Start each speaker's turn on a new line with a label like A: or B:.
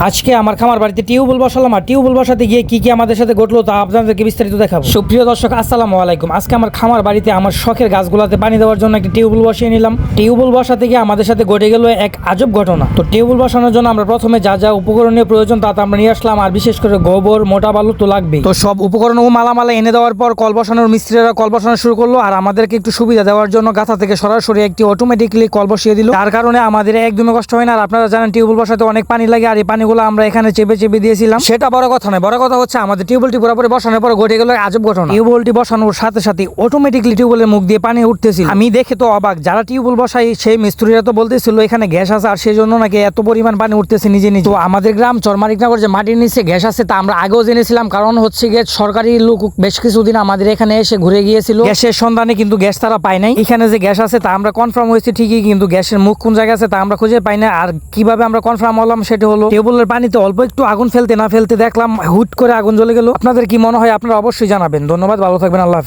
A: আজকে আমার খামার বাড়িতে টিউবওয়েল বসালাম, আর টিউবওয়েল বসাতে গিয়ে কি কি আমাদের সাথে ঘটলো তা আপনাদেরকে বিস্তারিত দেখাবো। সুপ্রিয় দর্শক, আসসালামু আলাইকুম। আজকে আমার খামার বাড়িতে আমার শখের গাছগুলোতে পানি দেওয়ার জন্য একটি টিউবওয়েল বসিয়ে নিলাম। টিউবওয়েল বসাতে গিয়ে আমাদের সাথে ঘটে গেল এক আজব ঘটনা। তো টিউবওয়েল বসানোর জন্য আমরা প্রথমে যা যা উপকরণীয় প্রয়োজন তা আমরা নিয়ে আসলাম, আর বিশেষ করে গোবর, মোটা বালু তো লাগবেই। তো সব উপকরণ ও মালামালা এনে দেওয়ার পর কল বসানোর মিস্ত্রিরা কল বসানো শুরু করলো, আর আমাদেরকে একটু সুবিধা দেওয়ার জন্য গাথা থেকে সরাসরি একটি অটোমেটিকলি কল বসিয়ে দিল। তার কারণে আমাদের একদমই কষ্ট হয় না। আর আপনারা জানেন টিউবওয়েল বসাতে অনেক পানি লাগে, আর এই পানিগুলো আমরা এখানে চেপে দিয়েছিলাম। সেটা বড় কথা নয়, বড় কথা হচ্ছে আমাদের টিউবওয়েলটি পুরোপুরি বসানোর পর ঘটে গেল আজব ঘটনা। টিউবওয়েলটি বসানোর সাথে সাথে অটোমেটিকলি টিউবওয়েলের মুখ দিয়ে পানি উঠতেছিল। আমি দেখে তো অবাক। যারা টিউবওয়েল বসাই সেই মিস্ত্রিরা তো বলতেছিল এখানে গ্যাস আছে, আর সেই জন্য নাকি এত পরিমাণ পানি উঠতেছে নিজে নিজে। তো আমাদের গ্রাম চরমারিকনগর যে মাটির নিচে গ্যাস আছে তা আমরা আগেও জেনেছিলাম, কারণ হচ্ছে গিয়ে সরকারি লোক বেশ কিছুদিন আমাদের এখানে এসে ঘুরে গিয়েছিল গ্যাসের সন্ধানে, কিন্তু গ্যাস তারা পায় নাই। এখানে যে গ্যাস আছে তা আমরা কনফার্ম হয়েছি ঠিকই, কিন্তু গ্যাসের মুখ কোন জায়গায় আছে তা আমরা খুঁজে পাই না। আর কিভাবে আমরা কনফার্ম হলাম সেটা হলো টিউবওয়েলের পানিতে অল্প একটু আগুন ফেলতে না ফেলতে দেখলাম হুট করে আগুন জ্বলে গেল। আপনাদের কি মনে হয় আপনারা অবশ্যই জানাবেন। ধন্যবাদ, ভালো থাকবেন, আল্লাহ হাফেজ।